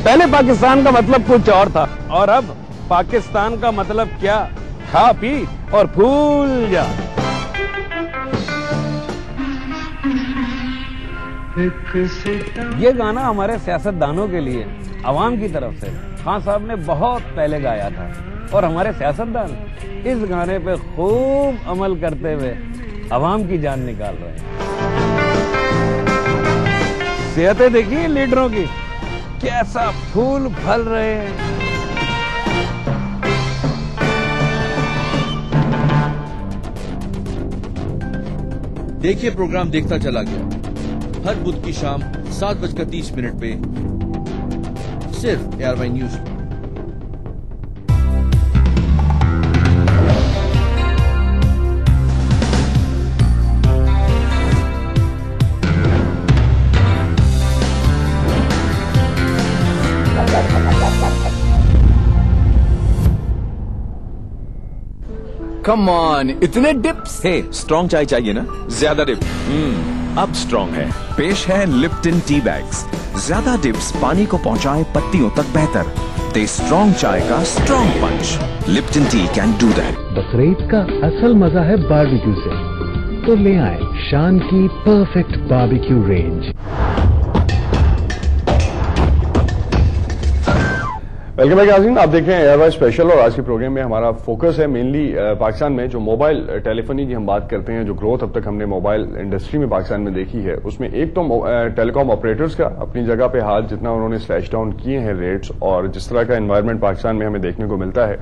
پہلے پاکستان کا مطلب کچھ اور تھا اور اب پاکستان کا مطلب کیا؟ کھا پی اور پھول جا. یہ گانا ہمارے سیاستدانوں کے لیے عوام کی طرف سے خان صاحب نے بہت پہلے گایا تھا اور ہمارے سیاستدان اس گانے پہ خوب عمل کرتے ہوئے عوام کی جان نکال رہے ہیں. صحتیں دیکھیے لیڈروں کی کیسا پھول پھل رہے ہیں. دیکھیے پروگرام دیکھتا چلا گیا ہر بدھ کی شام 7:30 پہ صرف ARY نیوز میں. کم آن اتنے ڈپس. ہے اسٹرانگ چائے چاہیے نا؟ زیادہ ڈپ اب اسٹرانگ ہے. پیش ہے لپٹن ٹی بیگز. زیادہ ڈپس پانی کو پہنچائے پتیوں تک بہتر. دے اسٹرانگ چائے کا strong punch. Lipton tea can do that. Bakrid کا اصل مزہ ہے باربیکیو سے، تو لے آئے شان کی perfect barbecue range. Welcome back ناظرین، آپ دیکھ رہے ہیں ARY اسپیشل اور آج کے پروگرام میں ہمارا فوکس ہے مینلی پاکستان میں جو موبائل ٹیلی فونی کی ہم بات کرتے ہیں، جو گروتھ اب تک ہم نے موبائل انڈسٹری میں پاکستان میں دیکھی ہے، اس میں ایک تو ٹیلی کام آپریٹرز کا اپنی جگہ پہ حال جتنا انہوں نے سلیش ڈاؤن کیے ہیں ریٹس اور جس طرح کا انوائرمنٹ پاکستان میں ہمیں دیکھنے کو ملتا ہے،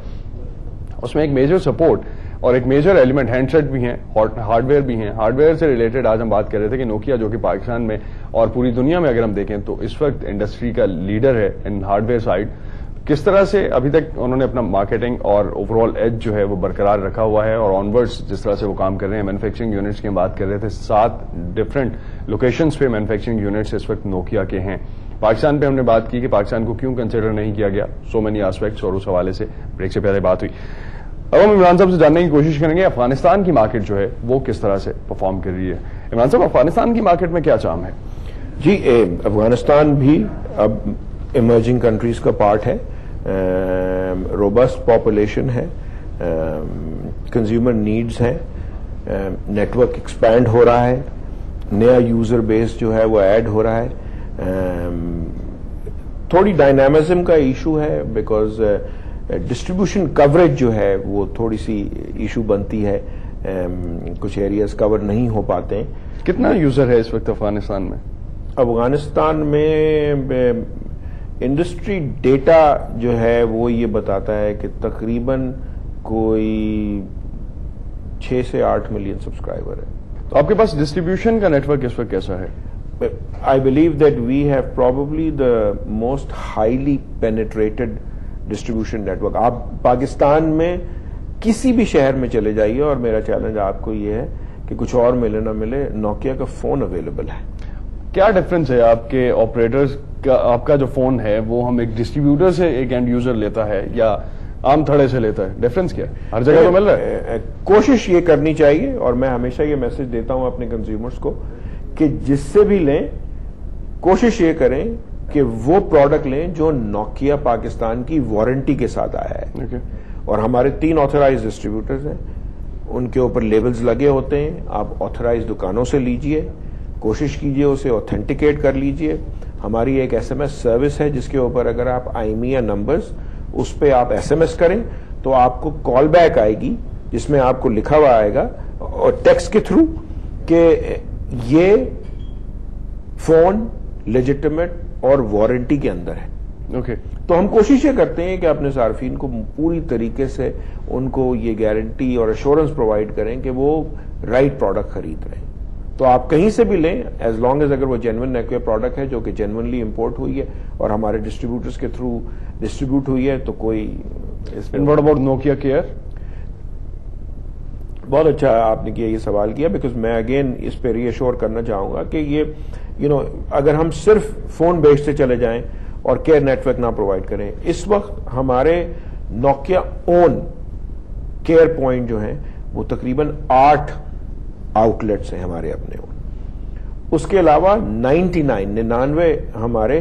اس میں ایک میجر سپورٹ اور ایک میجر ایلیمنٹ ہینڈ سیٹ بھی ہیں، ہارڈ ویئر بھی ہیں. ہارڈ ویئر سے ریلیٹڈ آج ہم بات کر رہے تھے کہ نوکیا جو کہ پاکستان میں اور پوری دنیا میں اگر ہم دیکھیں تو اس وقت انڈسٹری کا لیڈر ہے ان ہارڈ ویئر سائڈ. کس طرح سے ابھی تک انہوں نے اپنا مارکیٹنگ اور اوور آل ایج جو ہے وہ برقرار رکھا ہوا ہے اور آنورڈز جس طرح سے وہ کام کر رہے ہیں. مینوفیکچرنگ یونٹس کی ہم بات کر رہے تھے، 7 ڈفرنٹ لوکیشنز پہ مینوفیکچرنگ یونٹس اس وقت نوکیا کے ہیں. پاکستان پہ ہم نے بات کی کہ پاکستان کو کیوں کنسیڈر نہیں کیا گیا، سو مینی آسپیکٹس، اور اس حوالے سے بریک سے پہلے بات ہوئی. اب ہم عمران صاحب سے جاننے کی کوشش کریں گے افغانستان کی مارکیٹ جو ہے وہ کس طرح سے پرفارم کر رہی ہے. عمران صاحب، افغانستان کی مارکیٹ میں کیا چام ہے؟ جی، افغانستان بھی اب ایمرجنگ کنٹریز کا پارٹ ہے. روبسٹ پاپولیشن ہے، کنزیومر نیڈز ہیں، نیٹ ورک ایکسپینڈ ہو رہا ہے، نیا یوزر بیس جو ہے وہ ایڈ ہو رہا ہے. تھوڑی ڈائنامزم کا ایشو ہے بیکاز ڈسٹریبیوشن کوریج جو ہے وہ تھوڑی سی ایشو بنتی ہے، کچھ ایریاز کور نہیں ہو پاتے ہیں. کتنا یوزر ہے اس وقت افغانستان میں؟ افغانستان میں انڈسٹری ڈیٹا جو ہے وہ یہ بتاتا ہے کہ تقریباً کوئی 6 سے 8 ملین سبسکرائبر ہے. تو آپ کے پاس ڈسٹریبیوشن کا نیٹ ورک اس وقت کیسا ہے؟ I believe that we have probably the most highly penetrated distribution network. آپ پاکستان میں کسی بھی شہر میں چلے جائیے اور میرا چیلنج آپ کو یہ ہے کہ کچھ اور ملے نہ ملے، نوکیا کا فون اویلیبل ہے. کیا ڈفرنس ہے آپ کے آپریٹرز کا؟ آپ کا جو فون ہے وہ ہم ایک ڈسٹریبیوٹر سے ایک اینڈ یوزر لیتا ہے یا عام تھڑے سے لیتا ہے؟ ڈفرنس کیا ہے؟ ہر جگہ تو مل رہا ہے. کوشش یہ کرنی چاہیے اور میں ہمیشہ یہ میسج دیتا ہوں اپنے کنزیومرز کو کہ جس سے بھی لیں کوشش یہ کریں کہ وہ پروڈکٹ لیں جو نوکیا پاکستان کی وارنٹی کے ساتھ آیا ہے. اور ہمارے 3 آتھرائز ڈسٹریبیوٹرز ہیں، ان کے اوپر لیبلز لگے ہوتے ہیں. آپ آتھرائز دکانوں سے لیجئے، کوشش کیجئے اسے اوتھینٹیکیٹ کر لیجئے. ہماری ایک SMS سروس ہے جس کے اوپر اگر آپ IMEI نمبرز اس پہ آپ SMS کریں تو آپ کو کال بیک آئے گی جس میں آپ کو لکھا ہوا آئے گا اور ٹیکسٹ کے تھرو کہ یہ فون لیجیٹمیٹ اور وارنٹی کے اندر ہے. تو ہم کوشش یہ کرتے ہیں کہ اپنے صارفین کو پوری طریقے سے ان کو یہ گارنٹی اور ایشورنس پرووائڈ کریں کہ وہ رائٹ پروڈکٹ خرید رہے ہیں. تو آپ کہیں سے بھی لیں ایز لانگ ایز اگر وہ جینوئن نیکویا پروڈکٹ ہے جو کہ جینوئنلی امپورٹ ہوئی ہے اور ہمارے ڈسٹریبیوٹرز کے تھرو ڈسٹریبیوٹ ہوئی ہے تو کوئی. What about Nokia care? بہت اچھا آپ نے یہ سوال کیا بیکاز میں اگین اس پہ ری ایشور کرنا چاہوں گا کہ یہ اگر ہم صرف فون بیچتے چلے جائیں اور کیئر نیٹ ورک نہ پرووائڈ کریں. اس وقت ہمارے نوکیا اون کیئر پوائنٹ جو ہیں وہ تقریباً 8 آؤٹ لیٹس ہیں ہمارے اپنے اون. اس کے علاوہ 99 ہمارے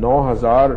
9,000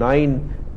9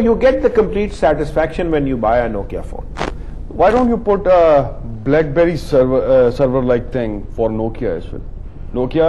you get the complete satisfaction when you buy a Nokia phone. Why don't you put a BlackBerry server-like thing for Nokia as well? Nokia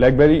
BlackBerry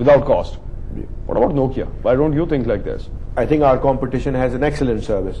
without cost. What about Nokia? Why don't you think like this? I think our competition has an excellent service.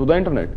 the internet.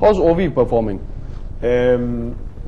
How's OV performing?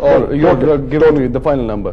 or you're giving me the final number?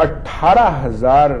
18,000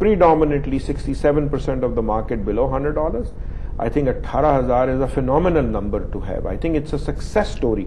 predominantly 67% of the market below $100, I think 18,000 is a phenomenal number to have. I think it's a success story.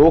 2